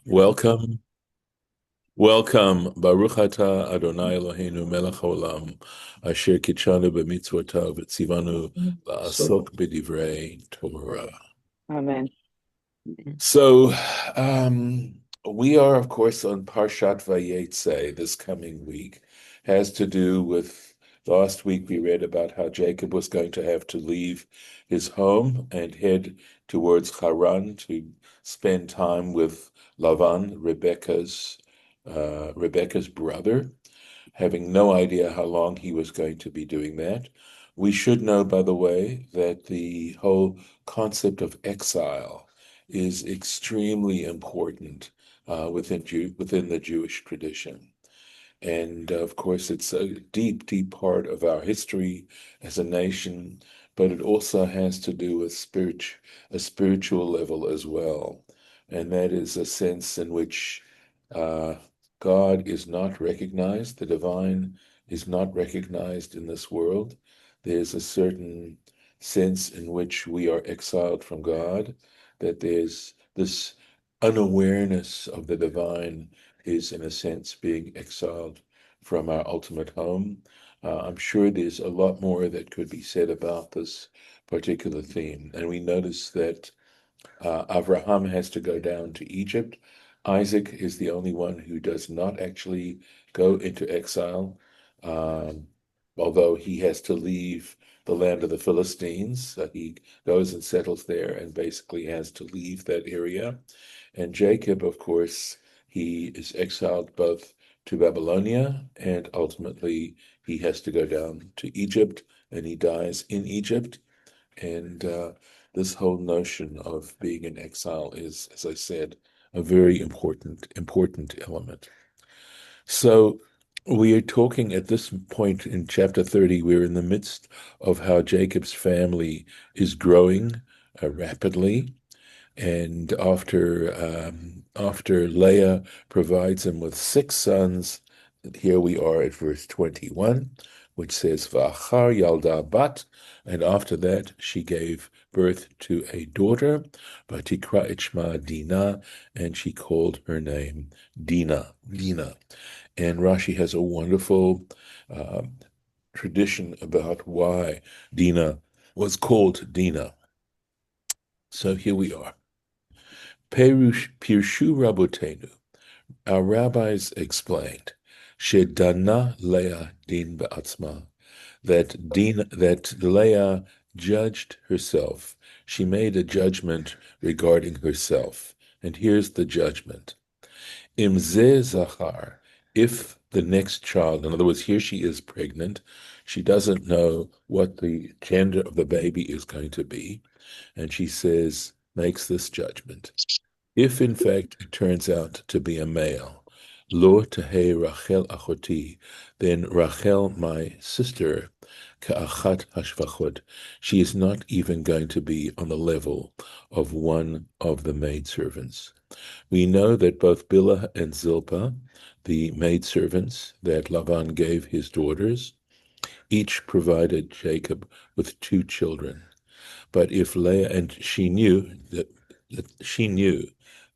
Welcome, welcome. Baruch atah Adonai Eloheinu melech haolam, asher kitshanu b'mitzvotav v'tzivanu la'asok b'divrei Torah. Amen. So, we are, of course, on Parshat vaYetzei this coming week. Has to do with last week we read about how Jacob was going to have to leave his home and head towards Haran to spend time with Lavan, Rebecca's brother, having no idea how long he was going to be doing that. We should know, by the way, that the whole concept of exile is extremely important within the Jewish tradition. And of course, it's a deep, deep part of our history as a nation, but it also has to do with a spiritual level as well. And that is a sense in which uh, God is not recognized, the divine is not recognized in this world. There's a certain sense in which we are exiled from God, that there's this unawareness of the divine is, in a sense, being exiled from our ultimate home. I'm sure there's a lot more that could be said about this particular theme. And we notice that Avraham has to go down to Egypt. Isaac is the only one who does not actually go into exile, um, although he has to leave the land of the Philistines. He goes and settles there and basically has to leave that area. And Jacob, of course, he is exiled both to Babylonia and ultimately he has to go down to Egypt and he dies in Egypt. And this whole notion of being in exile is, as I said, a very important element. So we are talking at this point in chapter 30, we're in the midst of how Jacob's family is growing rapidly. And after Leah provides him with six sons, here we are at verse 21, which says, V'achar yalda bat, and after that she gave birth to a daughter, Vatikra et shma Dinah, and she called her name Dinah. And Rashi has a wonderful uh, tradition about why Dinah was called Dinah. So here we are. Pirshu Rabotenu, our rabbis explained, Shedana Leah din be'atzma, that Leah judged herself. She made a judgment regarding herself. And here's the judgment. Imze zachar, if the next child, in other words, here she is pregnant, she doesn't know what the gender of the baby is going to be, and she says, makes this judgment. If in fact it turns out to be a male, lo tehei Rachel achoti, then Rachel, my sister, ka'achat hashvachot, she is not even going to be on the level of one of the maidservants. We know that both Bilhah and Zilpah, the maidservants that Laban gave his daughters, each provided Jacob with two children. But if Leah, and she knew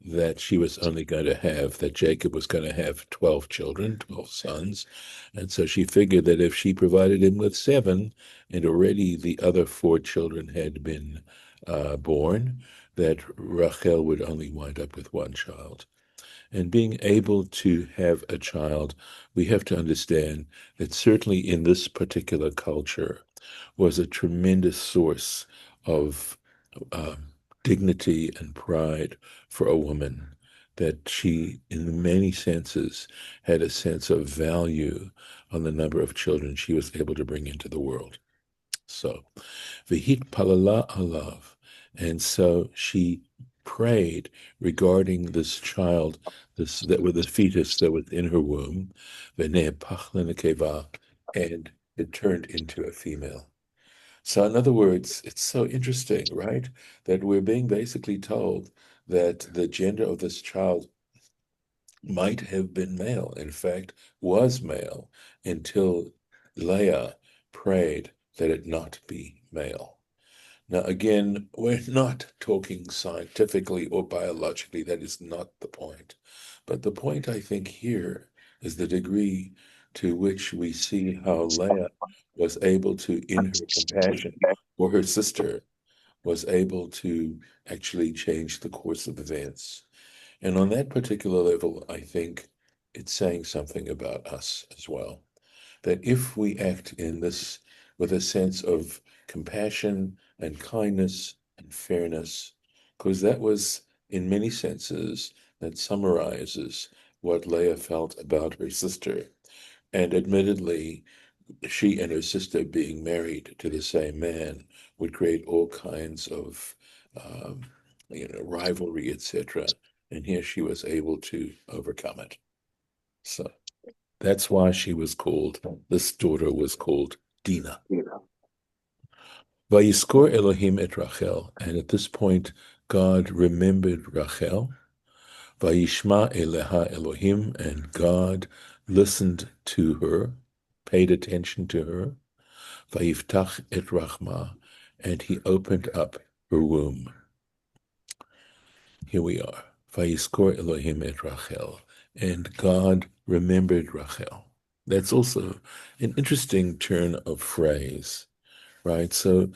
that she was only going to have, that Jacob was going to have 12 children, 12 sons. And so she figured that if she provided him with seven, and already the other four children had been born, that Rachel would only wind up with one child. And being able to have a child, we have to understand that certainly in this particular culture was a tremendous source of dignity and pride for a woman, that she, in many senses, had a sense of value on the number of children she was able to bring into the world. So, v'hit palala alav, and so she prayed regarding this child, this that with the fetus that was in her womb, v'nei pachlin nekeva, and it turned into a female. So, in other words, it's so interesting, right? That we're being basically told that the gender of this child might have been male, in fact, was male, until Leah prayed that it not be male. Now, again, we're not talking scientifically or biologically. That is not the point. But the point, I think, here is the degree to which we see how Leah was able to, in her compassion for her sister, was able to actually change the course of events. And on that particular level, I think it's saying something about us as well. That if we act in this with a sense of compassion and kindness and fairness, because that was, in many senses, that summarizes what Leah felt about her sister. And admittedly, she and her sister being married to the same man would create all kinds of, um, rivalry, etc. And here she was able to overcome it. So that's why she was called, this daughter was called Dinah. Vayiskor Elohim et Rachel. And at this point, God remembered Rachel. Vayishma Eleha Elohim, and God listened to her, paid attention to her. Vayiftach et Rachma, and he opened up her womb. Here we are. Vayiskor Elohim et Rachel, and God remembered Rachel. That's also an interesting turn of phrase, right? So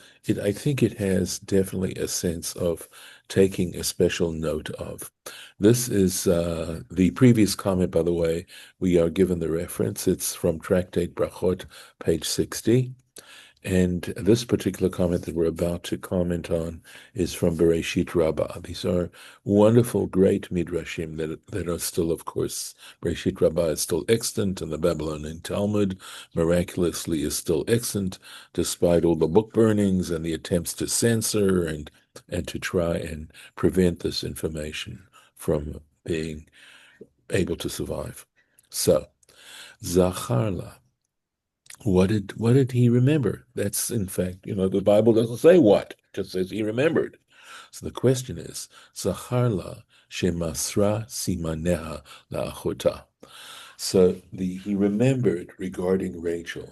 I think it has definitely a sense of taking a special note of. This is the previous comment, by the way. We are given the reference. It's from Tractate Brachot, page 60. And this particular comment that we're about to comment on is from Bereshit Rabbah. These are wonderful, great midrashim that are still, of course, Bereshit Rabbah is still extant, and the Babylonian Talmud miraculously is still extant, despite all the book burnings and the attempts to censor and to try and prevent this information from being able to survive. So, Zacharla. What did he remember? That's in fact, the Bible doesn't say what, it just says he remembered. So the question is, Zacharla shemasra simaneha la'achota. So he remembered regarding Rachel.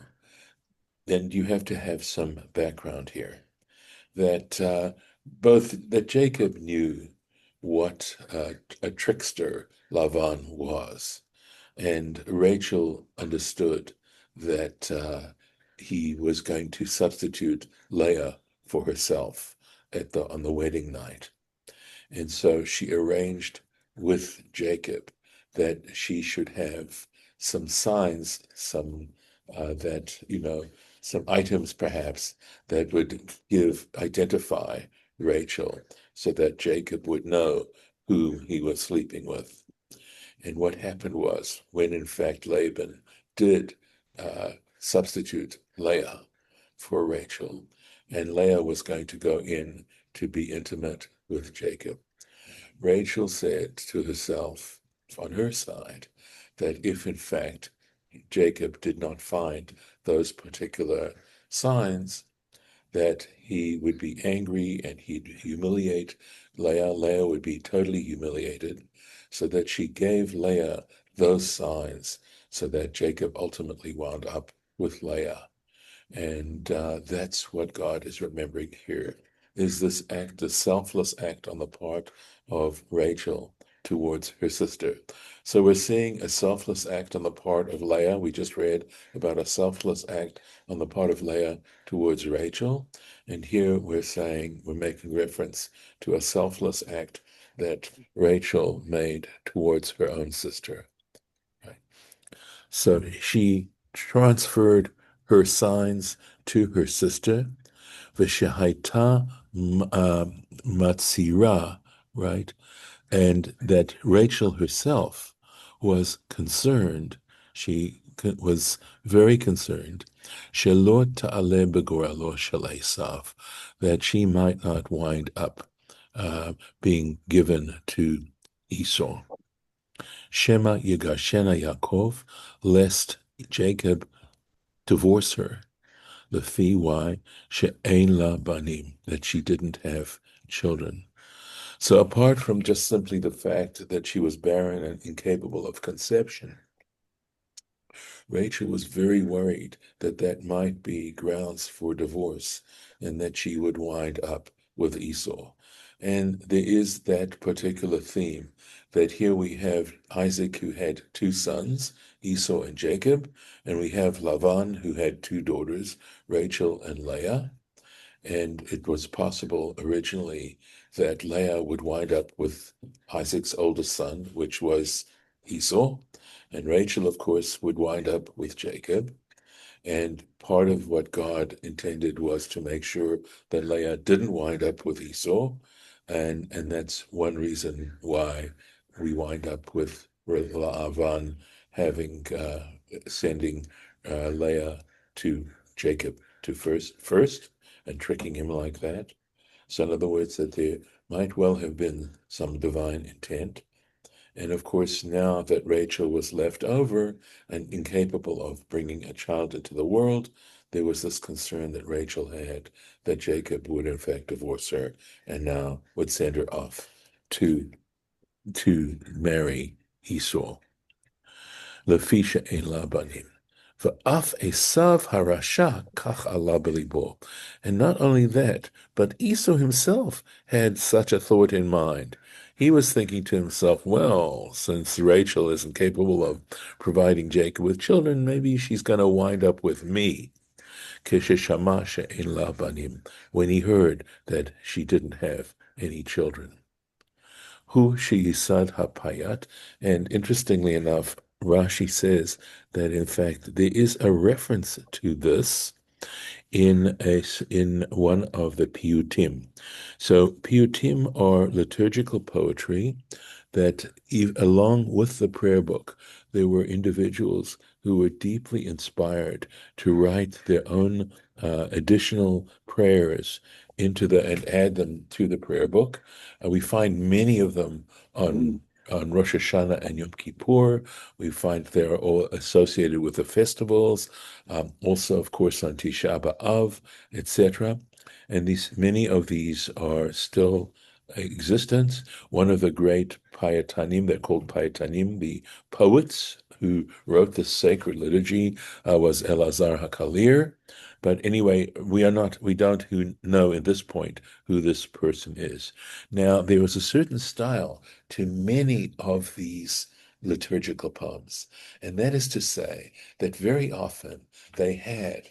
Then you have to have some background here that both that Jacob knew what a trickster Lavan was, and Rachel understood that he was going to substitute Leah for herself on the wedding night. And so she arranged with Jacob that she should have some signs, some items perhaps that would identify Rachel so that Jacob would know who he was sleeping with. And what happened was, when in fact Laban did substitute Leah for Rachel, and Leah was going to go in to be intimate with Jacob, Rachel said to herself, on her side, that if in fact Jacob did not find those particular signs, that he would be angry and he'd humiliate Leah. Leah would be totally humiliated, so that she gave Leah those signs so that Jacob ultimately wound up with Leah. And that's what God is remembering here, is this act, this selfless act on the part of Rachel towards her sister. So we're seeing a selfless act on the part of Leah. We just read about a selfless act on the part of Leah towards Rachel. And here we're making reference to a selfless act that Rachel made towards her own sister. Right? So she transferred her signs to her sister, v'shehaita matzira, right? And that Rachel herself was concerned. She was very concerned, shelo ta'aleh begoralo shel Esav, that she might not wind up being given to Esau. Shema Yigashena Yaakov, lest Jacob divorce her. The fee why she'ein la banim, that she didn't have children. So apart from just simply the fact that she was barren and incapable of conception, Rachel was very worried that that might be grounds for divorce and that she would wind up with Esau. And there is that particular theme that here we have Isaac who had two sons, Esau and Jacob, and we have Lavan who had two daughters, Rachel and Leah. And it was possible originally that Leah would wind up with Isaac's oldest son, which was Esau, and Rachel, of course, would wind up with Jacob. And part of what God intended was to make sure that Leah didn't wind up with Esau. And that's one reason why we wind up with Lavan having sending Leah to Jacob to first and tricking him like that. So in other words, that there might well have been some divine intent. And of course, now that Rachel was left over and incapable of bringing a child into the world, there was this concern that Rachel had that Jacob would in fact divorce her and now would send her off to marry Esau. לפי שאין לה בנים. ואף עשיו הרשע כך עלה בליבו. And not only that, but Esau himself had such a thought in mind. He was thinking to himself, well, since Rachel isn't capable of providing Jacob with children, maybe she's going to wind up with me. כששמע שאין לה בנים, when he heard that she didn't have any children. Hu sheyisad hapayat, and interestingly enough, Rashi says that in fact there is a reference to this in one of the piyutim. So piyutim are liturgical poetry that, along with the prayer book, there were individuals who were deeply inspired to write their own additional prayers and add them to the prayer book. We find many of them on Rosh Hashanah and Yom Kippur. We find they're all associated with the festivals, also, of course, on Tisha B'Av, etc. And many of these are still existent. One of the great Payatanim, they're called Payatanim, the poets who wrote the sacred liturgy, was Elazar HaKalir. But anyway, we don't know at this point who this person is. Now, there was a certain style to many of these liturgical poems, and that is to say that very often they had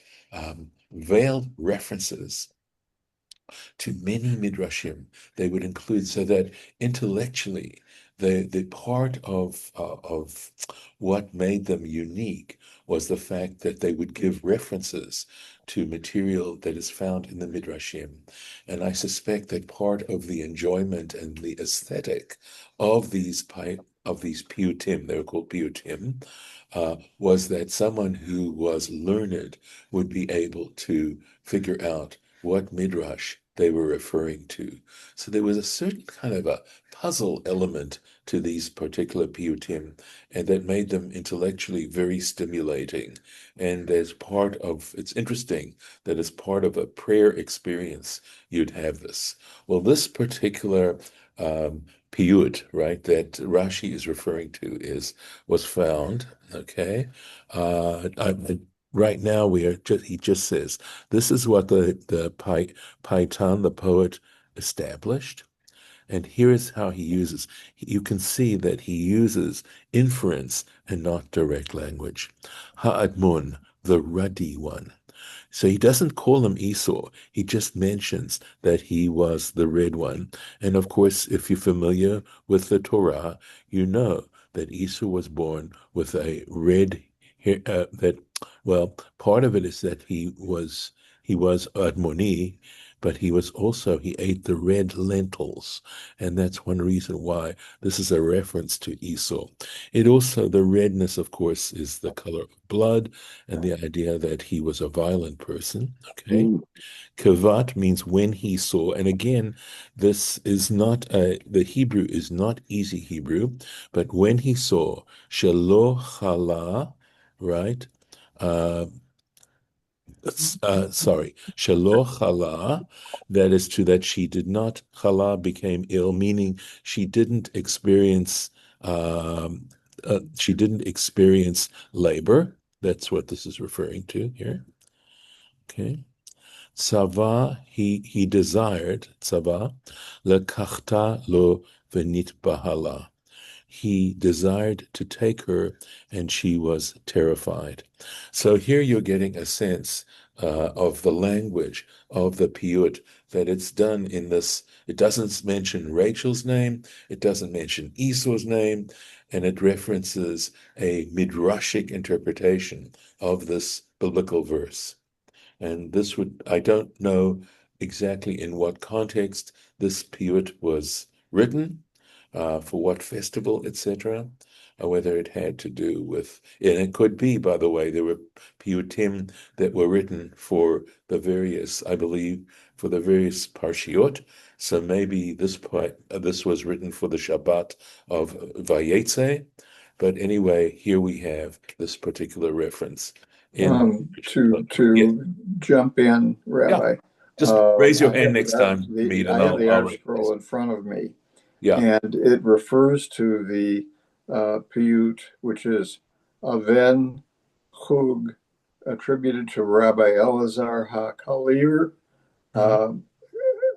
veiled references to many midrashim. They would include, so that intellectually, the part of what made them unique was the fact that they would give references to material that is found in the midrashim. And I suspect that part of the enjoyment and the aesthetic of these piyutim, they were called piyutim, was that someone who was learned would be able to figure out what midrash they were referring to. So there was a certain kind of a puzzle element to these particular piyutim, and that made them intellectually very stimulating. And it's interesting that as part of a prayer experience, you'd have this. Well, this particular piyut, right, that Rashi is referring to was found, okay? Right now, he just says, this is what the Paitan, the poet, established. And here is how he uses. You can see that he uses inference and not direct language. Ha'admun, the ruddy one. So he doesn't call him Esau. He just mentions that he was the red one. And of course, if you're familiar with the Torah, you know that Esau was born with a red hair, part of it is that he was Admoni, but he ate the red lentils. And that's one reason why this is a reference to Esau. The redness, of course, is the color of blood and the idea that he was a violent person. Okay. Kavat means when he saw. And again, this is not, the Hebrew is not easy Hebrew, but when he saw, shelo chala, right? Shelo chala, that is that she did not, chala became ill, meaning she didn't experience labor. That's what this is referring to here. Okay. Tzava, he desired, tzava, lekachta lo venit bahala. He desired to take her, and she was terrified. So here you're getting a sense of the language of the piyut, that it's done in this. It doesn't mention Rachel's name, it doesn't mention Esau's name, and it references a midrashic interpretation of this biblical verse. And this would, I don't know exactly in what context this piyut was written, for what festival, etc., whether it had to do with, and it could be, by the way, there were piyutim that were written for the various, I believe, for the various parshiot. So maybe this was written for the Shabbat of vaYetzei. But anyway, here we have this particular reference in. Yes, To jump in, yeah. Rabbi, Just raise your I hand have next time, meet, and I have the I'll art recognize scroll it. in front of me, Yeah. and it refers to the piyut, which is Aven Chug, attributed to Rabbi Elazar HaKalir, Mhm.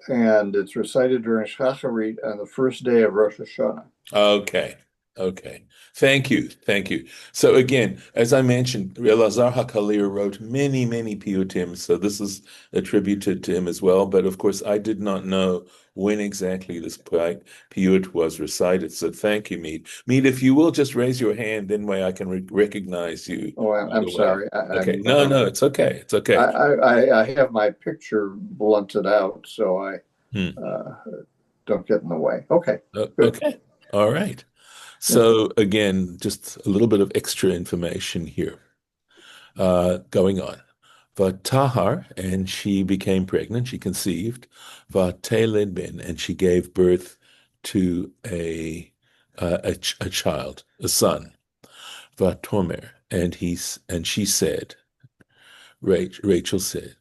uh, and it's recited during Shacharit on the first day of Rosh Hashanah. Okay. Okay. Thank you. Thank you. So again, as I mentioned, Elazar HaKalir wrote many, many piyutim, so this is attributed to him as well. But of course, I did not know when exactly this piyut was recited. So thank you, Mead. Mead, if you will just raise your hand, then way I can recognize you Oh, right I'm away. sorry. Okay. No, no, it's okay. It's okay. I have my picture blunted out, so I Hmm. uh, don't get in the way. Okay, good. Okay. All right. Yeah. So again, just a little bit of extra information here going on. Vatahar, and she became pregnant, she conceived. Vateled ben, and she gave birth to a child, a son. Vatomer, and she said, Rachel said,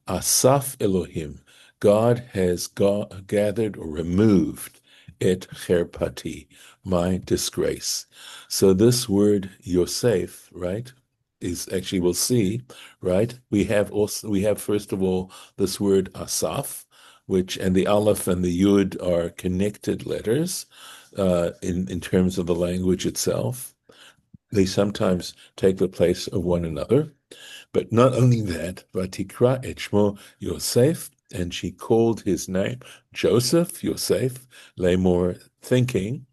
Asaf Elohim, God has gathered or removed et cherpati, my disgrace. So this word Yosef, right, is actually, we'll see, right? We have first of all this word Asaf, which, and the Aleph and the Yud are connected letters in terms of the language itself. They sometimes take the place of one another. But not only that, Vatikra et shmo Yosef, and she called his name Joseph, Yosef, Lamor, thinking,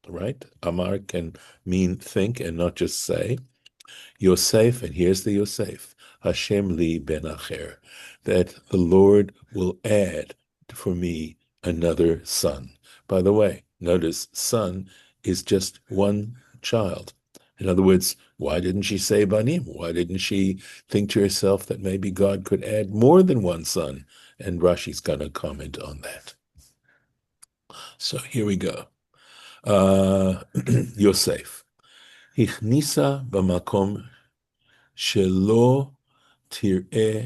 right? Amar can mean think and not just say. Yosef, and here's the Yosef, Hashem li ben acher, that the Lord will add for me another son. By the way, notice son is just one child. In other words, why didn't she say banim? Why didn't she think to herself that maybe God could add more than one son? And Rashi's going to comment on that. So here we go. Yosef. הכניסה במקום שלא תראה,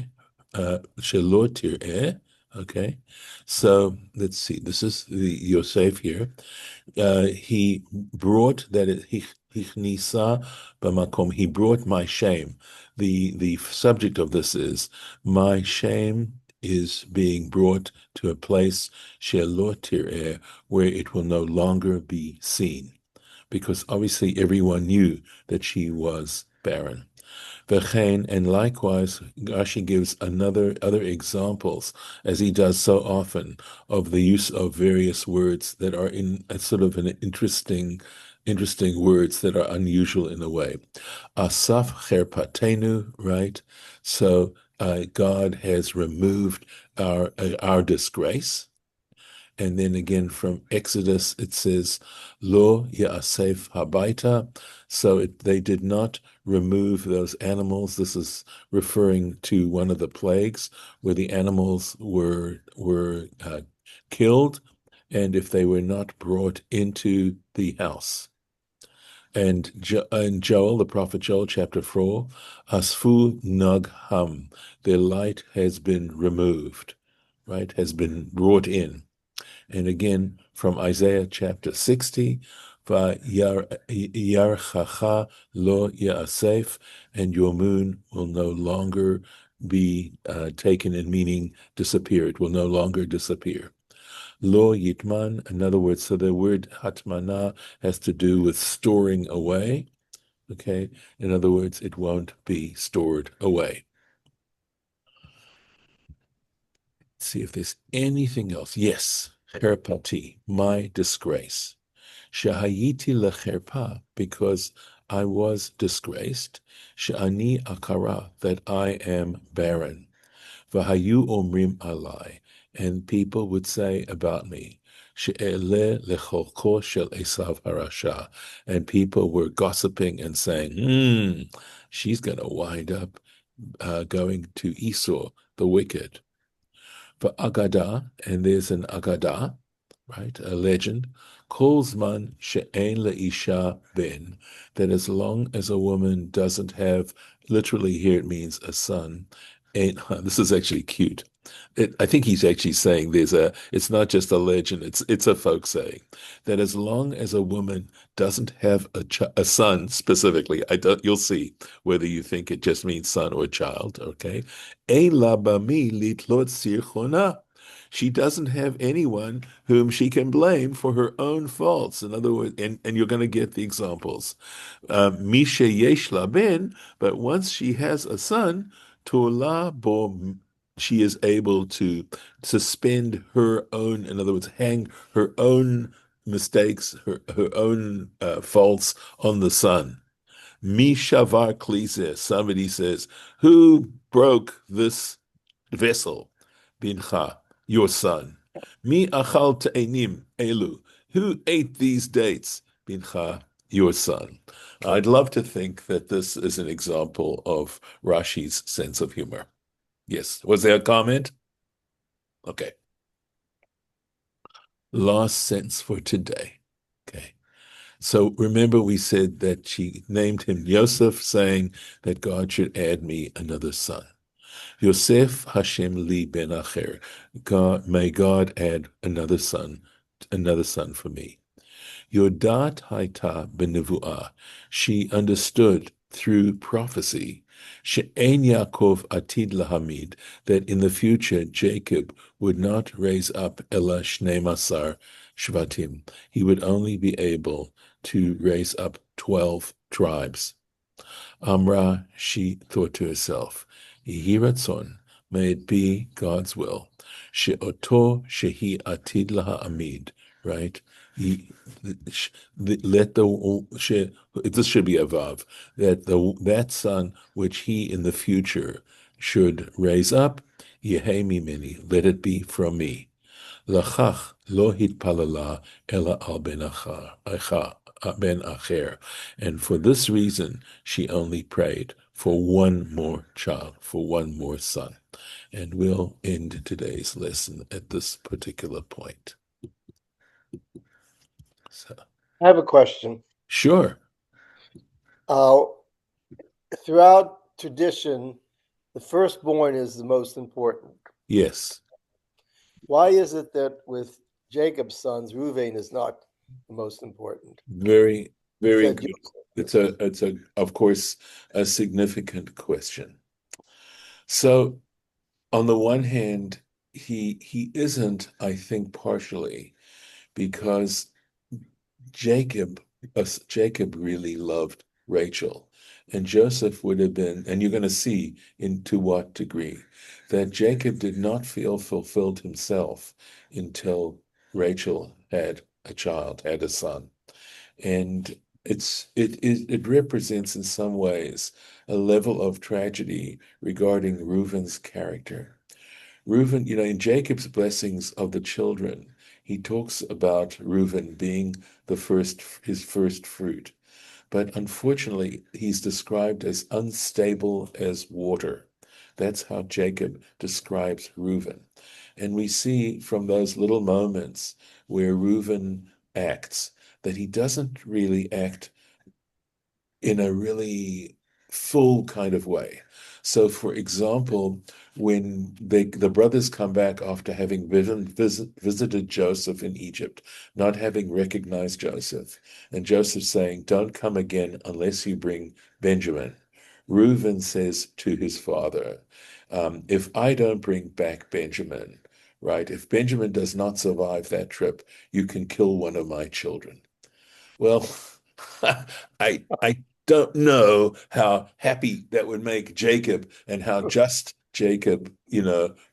שלא תראה, okay? So let's see, this is the Yosef here. He brought that Hichnisa b'makom, he brought my shame. The subject of this is my shame is being brought to a place shelo tir'eh, where it will no longer be seen, because obviously everyone knew that she was barren. V'chein, and likewise, Rashi gives other examples, as he does so often, of the use of various words that are in a sort of an interesting words that are unusual in a way. Asaf cherpatenu, right? So God has removed our disgrace. And then again from Exodus, it says, Lo ya'asef habaita. So they did not remove those animals. This is referring to one of the plagues where the animals were killed, and if they were not brought into the house. And in Joel, the prophet Joel, chapter 4, Asfu Nagham, their light has been removed, right, has been brought in. And again, from Isaiah chapter 60, Vayarchacha lo ya'asef, and your moon will no longer be taken in meaning disappear. It will no longer disappear. Lo yitman, in other words, so the word hatmana has to do with storing away. Okay, in other words, it won't be stored away. Let's see if there's anything else. Yes, cherpati, my disgrace. Shahayiti lecherpa, because I was disgraced. Sha'ani akara, that I am barren. Vahayu omrim alai, and people would say about me, she'eleh lecholko shel Esav harasha, and people were gossiping and saying, she's going to wind up going to Esau, the wicked. For Agada, and there's an Agada, right, a legend, Kolzman she'en leisha ben, that as long as a woman doesn't have, literally here it means a son, ain't, this is actually cute. I think he's actually saying it's not just a legend, it's a folk saying, that as long as a woman doesn't have a son specifically, you'll see whether you think it just means son or child, okay? Ein la bami litlot sirchona. She doesn't have anyone whom she can blame for her own faults. In other words, and you're going to get the examples. Misha yesh la ben, but once she has a son, tola bo, she is able to suspend her own, in other words, hang her own mistakes, her own faults on the son. Mi shavar klise. Somebody says, who broke this vessel? Bincha, your son. Mi achal te'enim elu. Who ate these dates? Bincha, your son. I'd love to think that this is an example of Rashi's sense of humor. Yes. Was there a comment? Okay. Last sentence for today. Okay. So remember, we said that she named him Yosef, saying that God should add me another son. Yosef Hashem li ben acher. God, may God add another son for me. Yodat haita benevuah. She understood through prophecy. She'en Yaakov atid lahamid, that in the future Jacob would not raise up ela shnei masar shvatim. He would only be able to raise up 12 tribes. Amra, she thought to herself, Yehi ratzon, may it be God's will. She'oto shehi atid laha amid, right? Let this should be a vav, that son which he in the future should raise up, yehe mimeni, let it be from me. Lachach lo hitpalala ela al ben acher. And for this reason, she only prayed for one more child, for one more son. And we'll end today's lesson at this particular point. So, I have a question. sure. Throughout tradition, the firstborn is the most important. Yes. Why is it that with Jacob's sons, Reuven is not the most important? Very, very Said good. Joseph. It's of course, a significant question. So, on the one hand, he isn't, I think, partially because Jacob really loved Rachel, and Joseph would have been, and you're going to see to what degree, that Jacob did not feel fulfilled himself until Rachel had a child, had a son. And it represents in some ways a level of tragedy regarding Reuben's character. Reuben, in Jacob's blessings of the children, he talks about Reuben being his first fruit. But unfortunately, he's described as unstable as water. That's how Jacob describes Reuben. And we see from those little moments where Reuben acts that he doesn't really act in a really full kind of way. So, for example, when the brothers come back after having visited Joseph in Egypt, not having recognized Joseph, and Joseph saying, "Don't come again unless you bring Benjamin." Reuben says to his father, "If I don't bring back Benjamin, right, if Benjamin does not survive that trip, you can kill one of my children." Well, I don't know how happy that would make Jacob and how just Jacob,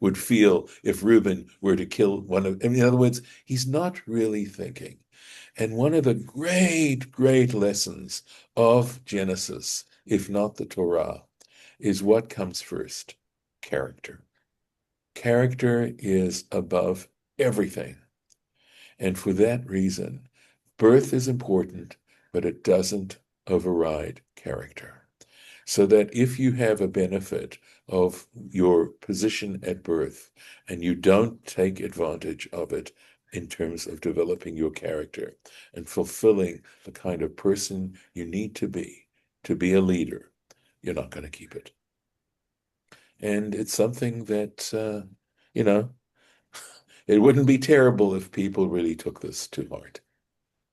would feel if Reuben were to kill one of, in other words, he's not really thinking. And one of the great, great lessons of Genesis, if not the Torah, is what comes first? Character. Character is above everything. And for that reason, birth is important, but it doesn't override character. So that if you have a benefit of your position at birth and you don't take advantage of it in terms of developing your character and fulfilling the kind of person you need to be a leader, you're not going to keep it. And it's something that, it wouldn't be terrible if people really took this to heart.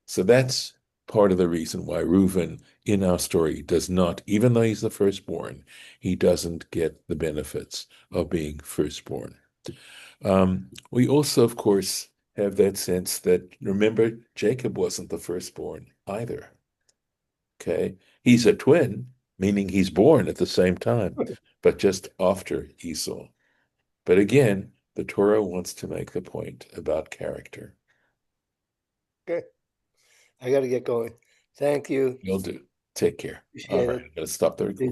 So that's part of the reason why Reuben in our story does not, even though he's the firstborn, he doesn't get the benefits of being firstborn. We also, of course, have that sense that, remember, Jacob wasn't the firstborn either. Okay. He's a twin, meaning he's born at the same time, but just after Esau. But again, the Torah wants to make the point about character. Okay. I got to get going. Thank you. You'll do. Take care. All Appreciate right, it. I'm going to stop the recording.